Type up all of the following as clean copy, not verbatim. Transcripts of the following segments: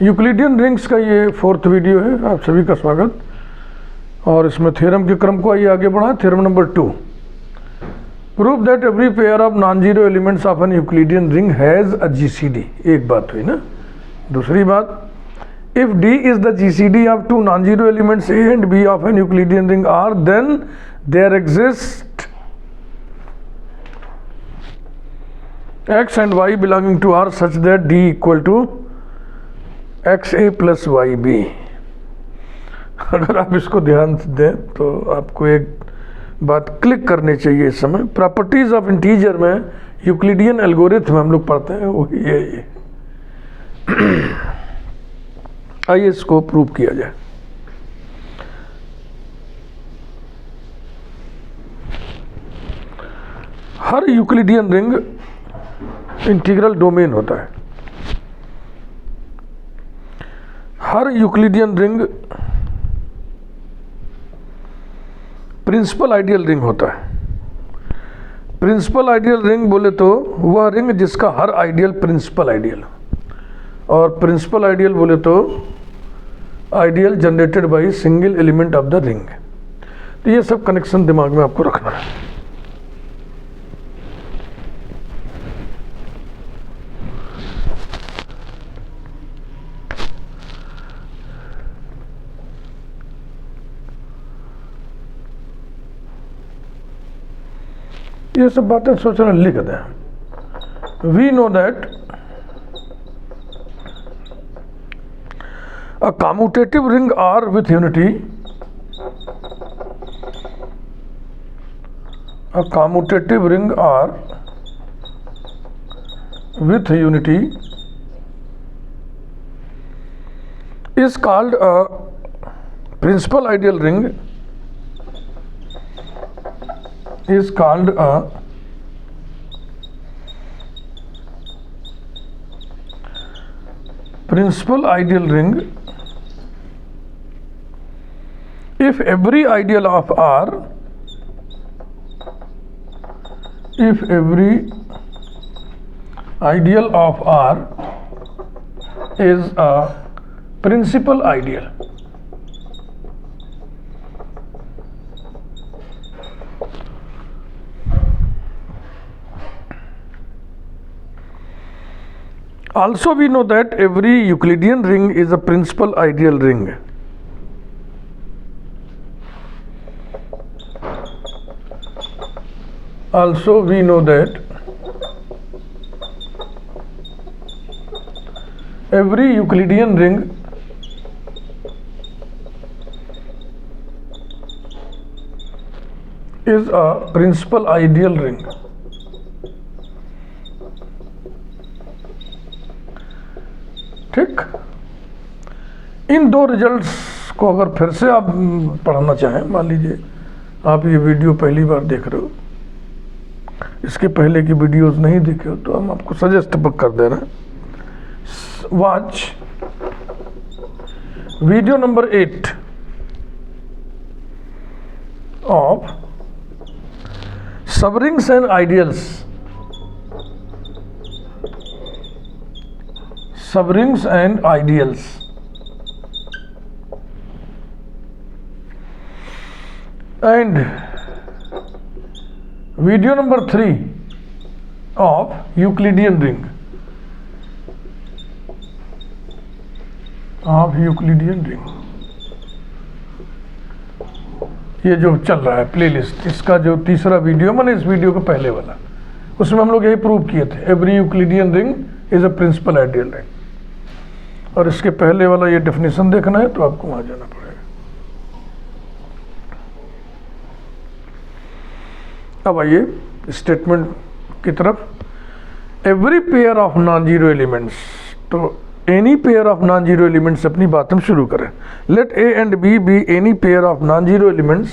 Euclidean rings का ये 4th video है। आप सभी का स्वागत। और इसमें थ्योरम के क्रम को आइए आगे बढ़ाएं। Theorem number 2, prove that every pair of non zero elements of an Euclidean ring has a GCD. एक बात हुई ना। दूसरी बात, if d is the GCD of two non zero elements a and b of an Euclidean ring R, then there exist x and y belonging to R such that D equal to XA plus YB। अगर आप इसको ध्यान दें तो आपको एक बात click करनी चाहिए इस समय। प्रॉपर्टीज ऑफ इंटीजर में यूक्लिडियन एल्गोरिथम हम लोग पढ़ते हैं, वो ये आइए इसको प्रूव किया जाए। हर यूक्लिडियन रिंग इंटीग्रल डोमेन होता है। हर Euclidean ring principal ideal ring होता है। प्रिंसिपल आइडियल रिंग बोले तो वह रिंग जिसका हर आइडियल प्रिंसिपल आइडियल, और प्रिंसिपल आइडियल बोले तो ideal generated by single element of the ring. तो ये सब कनेक्शन दिमाग में आपको रखना है। ये सब बातें सोचना लिख दें। We know that a commutative ring are with unity, a commutative ring R with unity is called a principal ideal ring, is called a principal ideal ring if every ideal of R, if every ideal of R is a principal ideal। Also we know that every Euclidean ring is a principal ideal ring। Also we know that every Euclidean ring is a principal ideal ring। ठीक। इन दो results को अगर फिर से आप पढ़ना चाहें, मान लीजिए आप ये वीडियो पहली बार देख रहे हो, इसके पहले की वीडियोस नहीं देखे हो, तो हम आपको सजेस्ट कर दे रहे हैं। Watch video number 8 of subrings and ideals, subrings and ideals. And video number 3 of Euclidean ring, of Euclidean ring. ये जो चल रहा है प्लेलिस्ट, इसका जो तीसरा वीडियो, मैंने इस वीडियो का पहले वाला, उसमें हम लोग यही प्रूव किए थे, every Euclidean ring is a principal ideal ring. और इसके पहले वाला ये डेफिनेशन देखना है तो आपको वहां जाना पड़ेगा। अब आइए स्टेटमेंट की तरफ। Every pair of non zero elements, तो any pair of non zero elements अपनी बात हम शुरू करें। Let a and b b any pair of non zero elements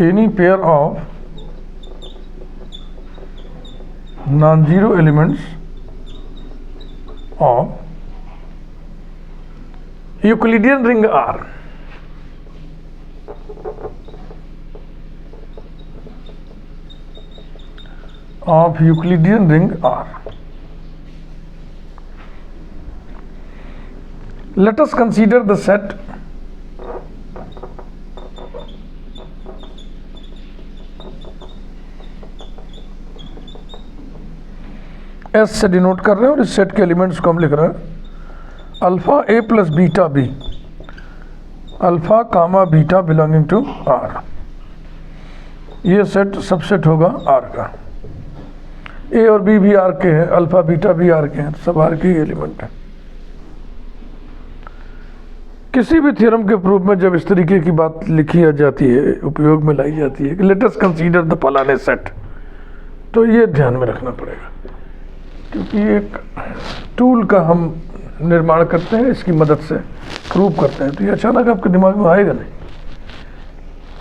any pair of non-zero elements of Euclidean ring R। of Euclidean ring R. Let us consider the set S से denote कर रहे हैं और इस set के elements को हम लिख रहे हैं alpha a plus beta b, alpha comma beta belonging to R. ये सेट सबसेट होगा आर का। ए और बी भी आर के हैं, अल्फा बीटा भी आर के हैं, सब आर के एलिमेंट हैं। किसी भी थ्योरम के प्रूफ में जब इस तरीके की बात लिखी जाती है, उपयोग में लाई जाती है कि लेट अस कंसीडर द फलाने सेट, तो ये ध्यान में रखना पड़ेगा, क्योंकि एक टूल का हम निर्माण करते हैं, इसकी मदद से प्रूव करते हैं, तो ये अचानक आपके दिमाग में आएगा नहीं।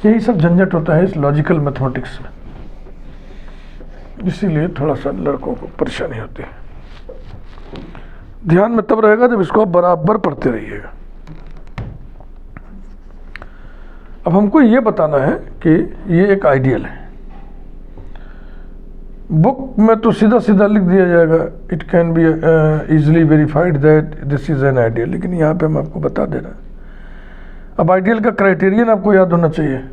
यही सब झंझट होता है इस लॉजिकल मैथमेटिक्स में, इसीलिए थोड़ा सा लड़कों को परेशानी होती है। ध्यान में तब रहेगा जब इसको आप बराबर पढ़ते रहिएगा। अब हमको ये बताना है कि ये एक आइडियल है। बुक में तो सीधा सीधा लिख दिया जाएगा it can be easily verified that this is an ideal, लेकिन यहाँ पे हम आपको बता दे रहे हैं। अब आइडियल का क्राइटेरियन आपको याद होना चाहिए।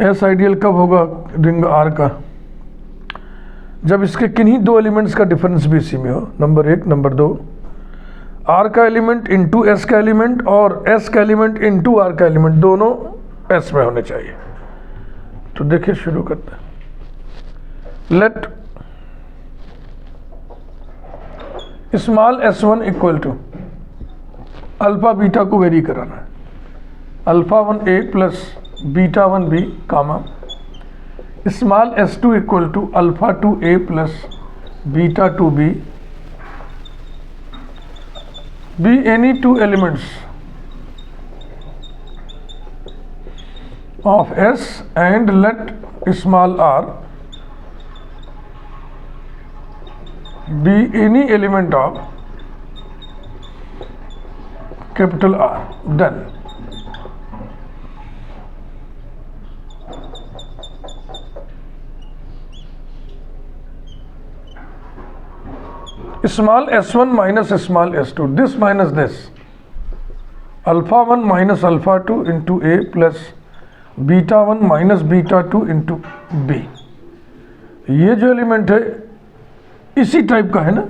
एस आइडियल कब होगा रिंग आर का? जब इसके किन्हीं दो एलिमेंट्स का डिफरेंस भी इसी में हो, नंबर 1, नंबर 2, आर का एलिमेंट इंटू एस का एलिमेंट और एस का एलिमेंट इंटू आर का एलिमेंट, दोनों एस में होने चाहिए। तो देखिए शुरू करते हैं। Let small s1 equal to alpha beta को वेरी कराना है, alpha 1 a plus beta 1 b comma small s2 equal to alpha 2 a plus beta 2 b be any two elements of S and let small r be any element of capital R. Done. Small s1 minus small s2, this minus this, alpha 1 minus alpha 2 into a plus beta 1 minus beta 2 into b। ये जो element है इसी type का है ना,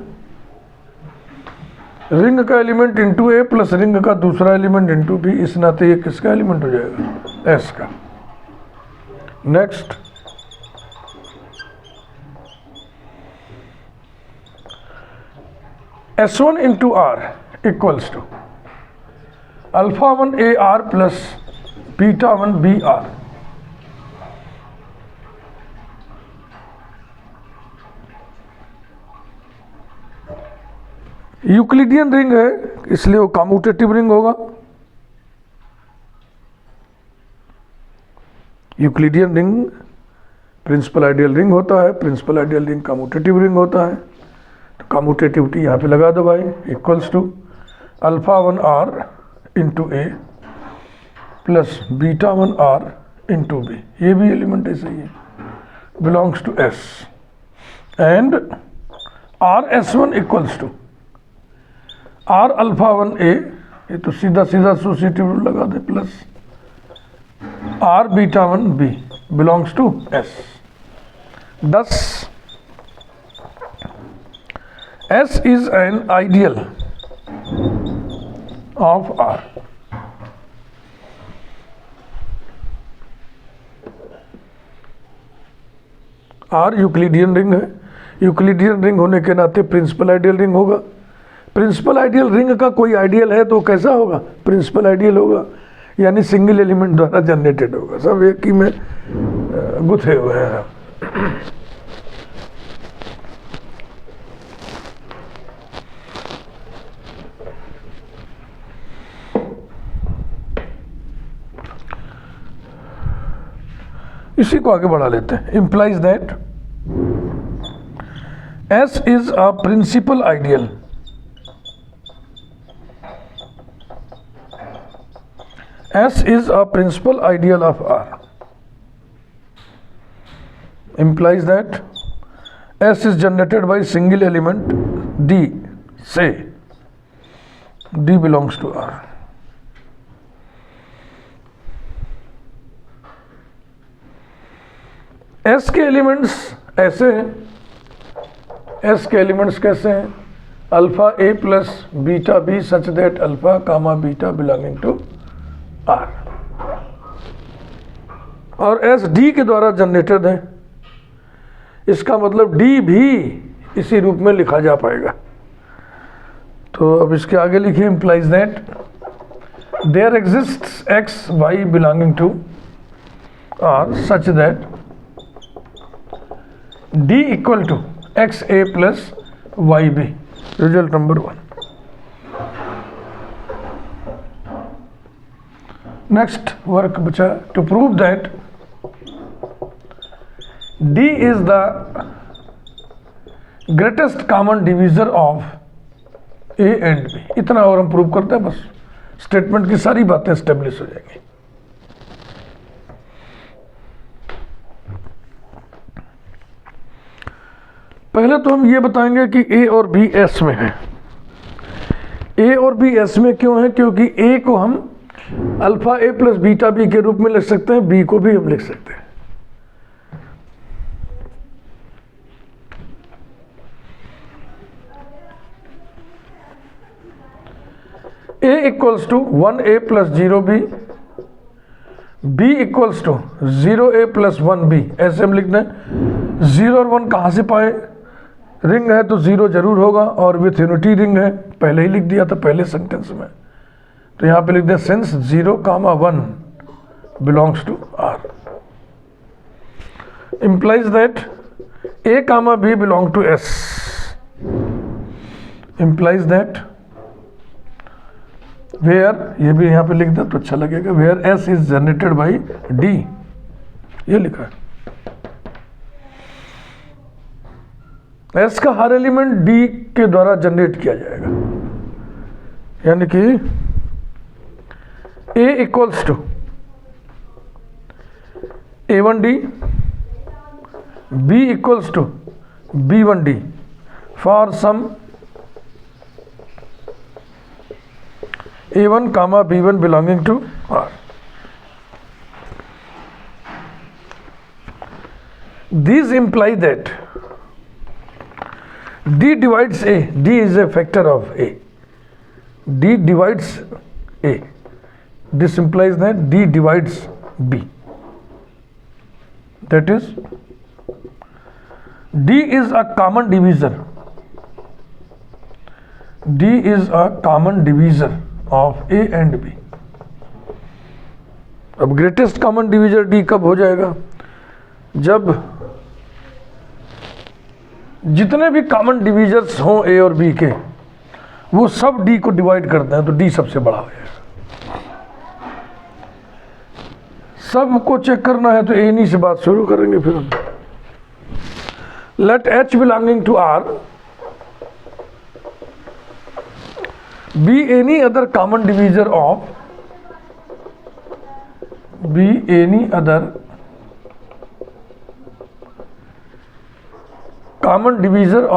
ring का element into a plus ring का दूसरा एलिमेंट इंटू बी, इस नाते ये किसका एलिमेंट हो जाएगा? एस का। Next S1 into R equals to alpha 1 AR plus beta 1 BR। Euclidean ring है इसलिए वो कम्यूटेटिव रिंग होगा। Euclidean ring principal ideal ring होता है, principal ideal ring commutative ring होता है। कम्यूटेटिविटी यहाँ पे लगा दो भाई, equals to alpha 1 R into a plus beta 1 R into b, ये भी एलिमेंट ऐसे ही है, belongs to S. And R S1 equals to R alpha 1 a, ये तो सीधा सीधा एसोसिएटिव रूल लगा दे, plus R beta 1 b belongs to S. 10 S is an ideal of R। R Euclidean ring है, यूक्लिडियन रिंग होने के नाते principal ideal ring होगा। प्रिंसिपल आइडियल रिंग का कोई आइडियल है तो कैसा होगा? प्रिंसिपल आइडियल होगा, यानी सिंगल एलिमेंट द्वारा जनरेटेड होगा। सब एक ही में गुथे हुए हैं। इसी को आगे बढ़ा लेते हैं। implies that S is a principal ideal S is a principal ideal of R। implies that S is generated by single element D. Say D belongs to R. S के एलिमेंट्स ऐसे हैं, S के elements कैसे हैं? Alpha a plus beta b such that alpha comma beta belonging to R, और S D के द्वारा generated है। इसका मतलब डी भी इसी रूप में लिखा जा पाएगा। तो अब इसके आगे लिखिए, implies that there exists x y belonging to R such that d equal to x a plus y b. Result number 1। Next work बचा, to prove that D is the greatest common divisor of A and B। इतना और हम prove करते हैं, बस statement की सारी बातें एस्टेब्लिश हो जाएंगी। पहले तो हम ये बताएंगे कि A और B S में है। A और B S में क्यों है? क्योंकि A को हम alpha a plus beta B के रूप में लिख सकते हैं, B को भी हम लिख सकते हैं। A equals to 1a plus 0b, B equals to 0a plus 1b। ऐसे हम लिखते हैं। 0 और 1 कहाँ से पाए? रिंग है तो 0 जरूर होगा, और विथ यूनिटी रिंग है, पहले ही लिख दिया था पहले सेंटेंस में। तो यहाँ पे लिख दिया since 0, 1 belongs to R, implies that A, B belong to S, implies that where, ये भी यहाँ पे लिख दे तो अच्छा लगेगा, where S is generated by D, ये लिखा है। S का हर एलिमेंट D के द्वारा जनरेट किया जाएगा, यानी कि A equals to A1D, B equals to B1D for some A1, B1 belonging to R. These imply that D divides A. D is a factor of A. D divides A. This implies that D divides B. That is, D is a common divisor. D is a common divisor of A and B. अब greatest common divisor D कब हो जाएगा? जब जितने भी common डिवीजर्स हों A और B के, वो सब D को डिवाइड करते हैं, तो D सबसे बड़ा हो जाएगा। सबको चेक करना है तो A नहीं से बात शुरू करेंगे फिर हम। Let H belonging to R be any other common divisor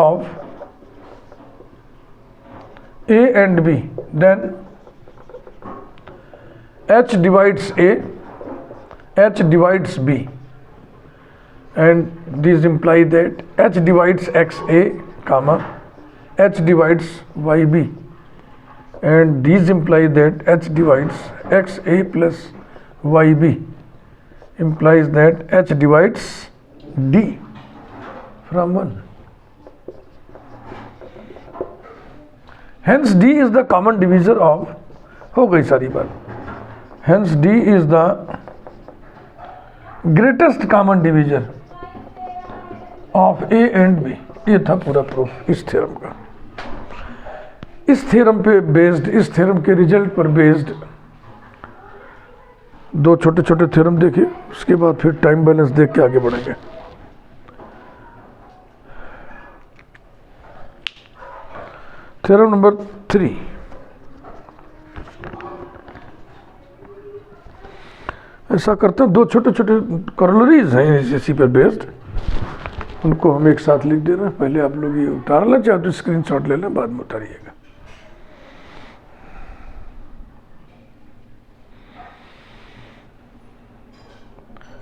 of A and B, then H divides A, H divides B, and these imply that H divides XA, H divides YB, and these imply that H divides XA plus YB, implies that H divides D from 1. Hence D is the common divisor of, हो गई सारी बात, hence D is the greatest common divisor of A and B। ये था पूरा proof इस theorem का। इस थ्योरम पे बेस्ड, इस थ्योरम के रिजल्ट पर बेस्ड दो छोटे छोटे थ्योरम देखिए, उसके बाद फिर टाइम बैलेंस देख के आगे बढ़ेंगे। थ्योरम नंबर 3, ऐसा करते हैं, दो छोटे छोटे कॉरोलरीज हैं इसी पर बेस्ड। उनको हम एक साथ लिख दे रहे हैं। पहले आप लोग ये उतार लें, चाहे तो स्क्रीनशॉट ले लें, बाद में उतारिएगा।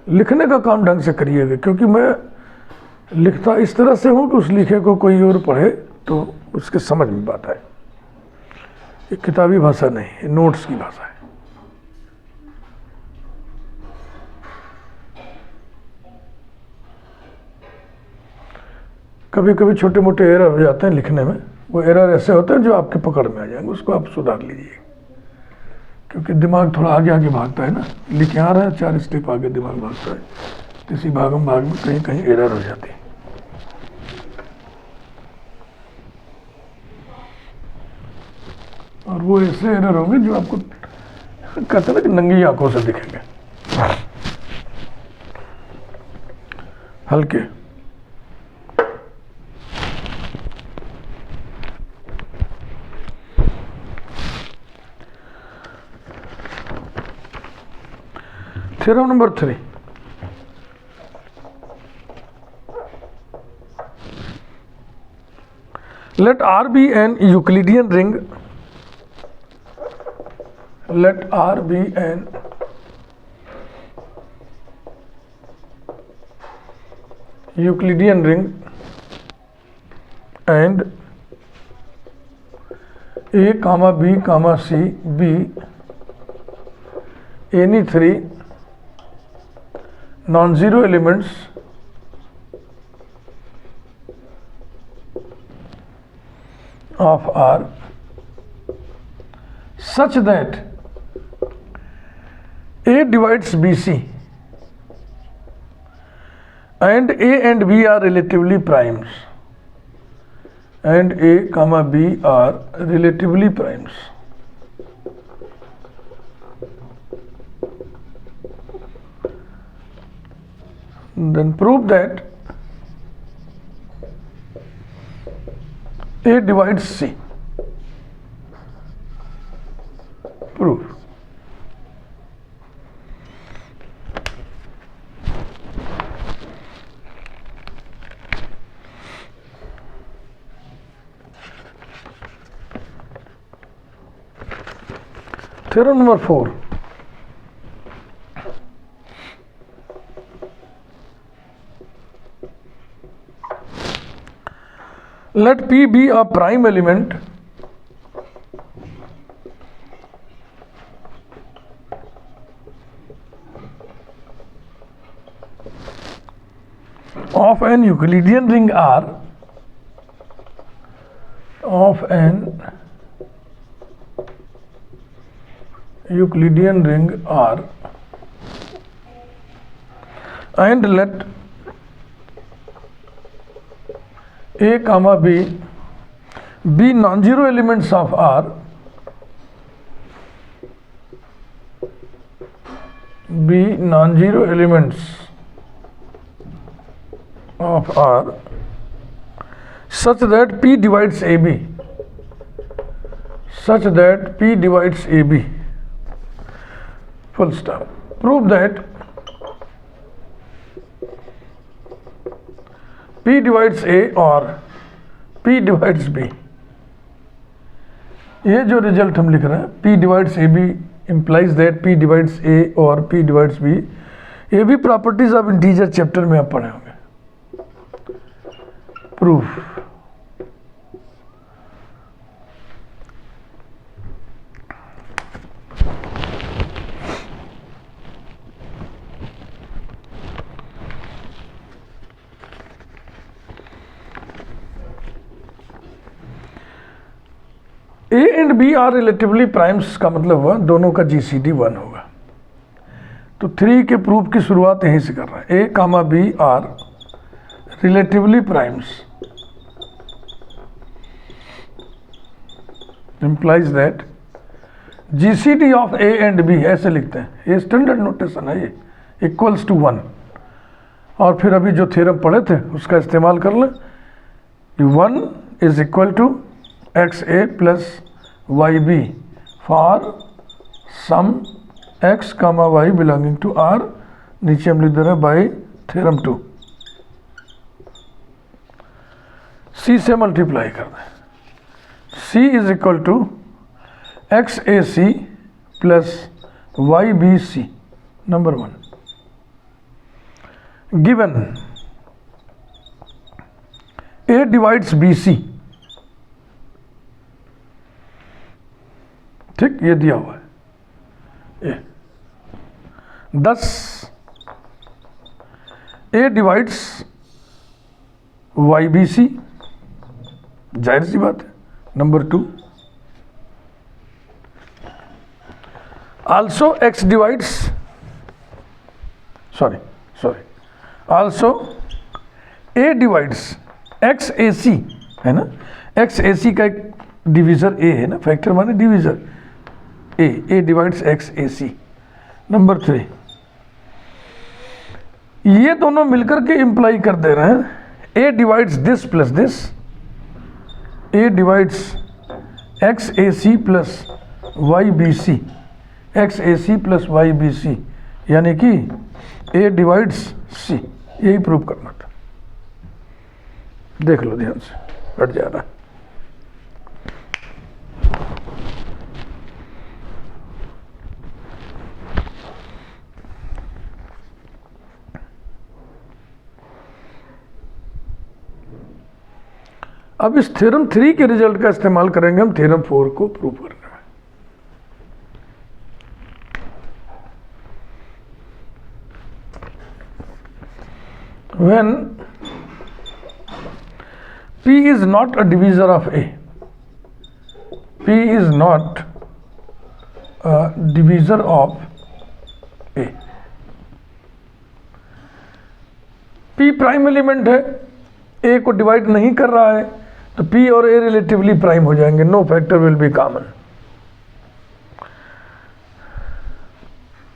लिखने का काम ढंग से करिएगा, क्योंकि मैं लिखता इस तरह से हूँ कि उस लिखे को कोई और पढ़े तो उसके समझ में बात आए। ये किताबी भाषा नहीं, ये नोट्स की भाषा है। कभी कभी छोटे मोटे एरर हो जाते हैं लिखने में, वो एरर ऐसे होते हैं जो आपके पकड़ में आ जाएंगे, उसको आप सुधार लीजिए, क्योंकि दिमाग थोड़ा आगे आगे भागता है ना। लिखे आ रहा है, 4 स्टेप आगे दिमाग भागता है, तो इसी भाग में कहीं कहीं एरर हो जाती है। और वो ऐसे एरर होंगे जो आपको कहते हैं कि नंगी आंखों से दिखेंगे, हल्के। Theorem number 3, let R be an Euclidean ring. Let R be an Euclidean ring and A comma B comma C be any 3 non-zero elements of R such that A divides BC and A and B are relatively primes, and A comma B are relatively primes. Then prove that A divides C. Prove. Theorem number 4. Let P be a prime element of an Euclidean ring R, of an Euclidean ring R, and let A comma B be non-zero elements of R, be non-zero elements of R such that P divides AB, such that P divides AB. Full stop. Prove that P divides A or P divides B. ये जो result हम लिख रहे हैं, P divides AB implies that P divides A or P divides B. ये भी properties of integer chapter में आप पढ़े होंगे। Proof. A and B are relatively primes का मतलब हुआ दोनों का GCD 1 होगा। तो 3 के प्रूफ की शुरुआत यहीं से कर रहा है। A comma B are relatively primes implies that GCD of A and B, ऐसे लिखते हैं, ये स्टैंडर्ड नोटेशन है, ये इक्वल्स टू 1। और फिर अभी जो थ्योरम पढ़े थे उसका इस्तेमाल कर लें। 1 is equal to XA plus YB for some X comma Y belonging to R, नीचे हम लिख दे रहे हैं बाई थ्योरम 2। सी से मल्टीप्लाई कर दें, c is equal to x a c plus y b c. Number 1 given a divides b c, ठीक, ये दिया हुआ है a. 10 a divides y b c, जाहिर सी बात है। Number 2 also x divides also a divides x a c, है ना, एक्स ए सी का एक डिवीजर ए है ना, फैक्टर माने divisor a divides x a c. Number 3 ये दोनों मिलकर के इंप्लाई कर दे रहे हैं a divides this plus this, a divides x a c plus y b c, x a c plus y b c, यानी कि ए डिवाइड्स सी, यही प्रूव करना था। देख लो ध्यान से, हट जा रहा है। अब इस थ्योरम 3 के रिजल्ट का इस्तेमाल करेंगे हम थ्योरम 4 को प्रूव करने में। When P is not a divisor of A, P is not a divisor of A, P prime element है, A को डिवाइड नहीं कर रहा है, तो P और A रिलेटिवली प्राइम हो जाएंगे, no factor will be common.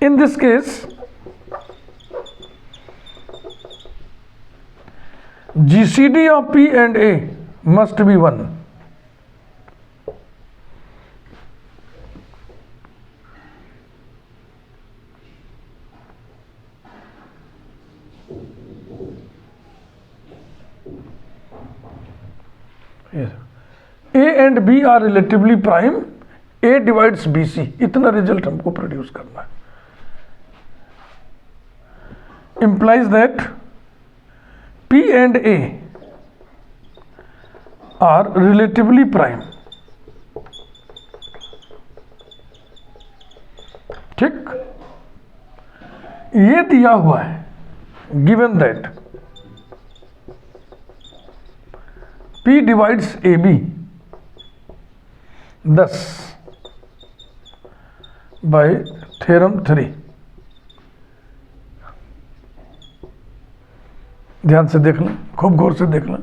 In this case GCD of P and A must be 1. Yes. A and B are relatively prime, A divides BC, इतना रिजल्ट हमको प्रोड्यूस करना है। Implies that P and A are relatively prime, ठीक, ये दिया हुआ है। Given that P divides AB, 10 bye theorem 3। ध्यान से देख लें, खूब गौर से देख लें।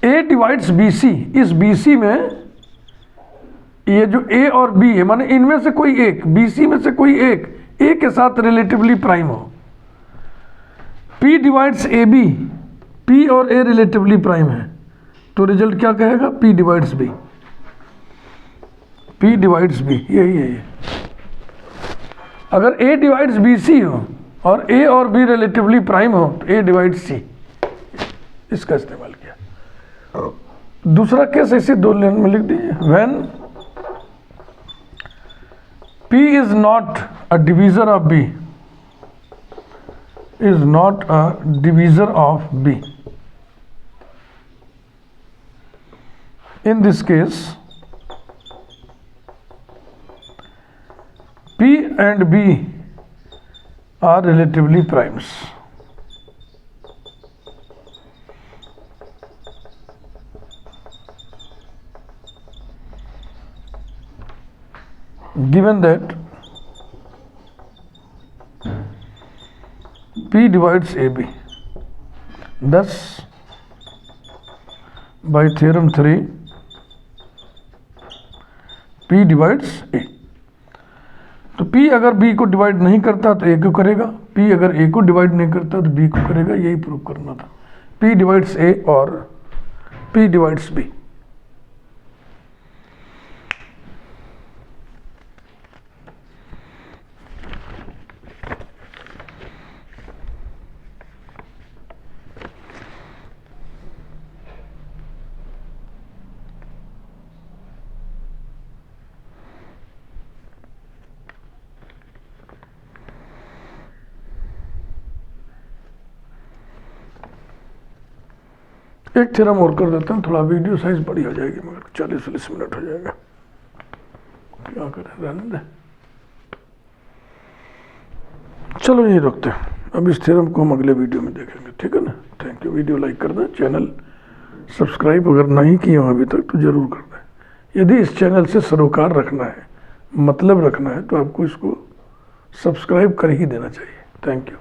A डिवाइड्स BC, इस BC में ये जो A और B है, माने इनमें से कोई एक, BC में से कोई एक A के साथ रिलेटिवली प्राइम हो। P डिवाइड्स AB, P और A रिलेटिवली प्राइम है, तो रिजल्ट क्या कहेगा? P divides B, P divides B, यही है ये। अगर A डिवाइड्स BC हो और A और B रिलेटिवली प्राइम हो तो A डिवाइड C, इसका इस्तेमाल किया। दूसरा केस ऐसे 2 लाइन में लिख दीजिए। When P is not a divisor of B, is not a divisor of B, in this case P and B are relatively primes. Given that P divides AB, thus by theorem 3 P divides A। तो P अगर B को divide नहीं करता तो A को करेगा, P अगर A को डिवाइड नहीं करता तो B को करेगा, यही प्रूव करना था। P डिवाइड्स A और P डिवाइड्स B। एक थ्योरम और कर देते हैं, थोड़ा वीडियो साइज बड़ी हो जाएगी मगर 40-40 मिनट हो जाएगा, क्या करें, रहने दें। चलो यही रखते हैं, अब इस थ्योरम को हम अगले वीडियो में देखेंगे, ठीक है ना। Thank you. वीडियो लाइक कर दें, चैनल सब्सक्राइब अगर नहीं किए हो अभी तक तो ज़रूर कर दें। यदि इस चैनल से सरोकार रखना है, मतलब रखना है, तो आपको इसको सब्सक्राइब कर ही देना चाहिए। Thank you.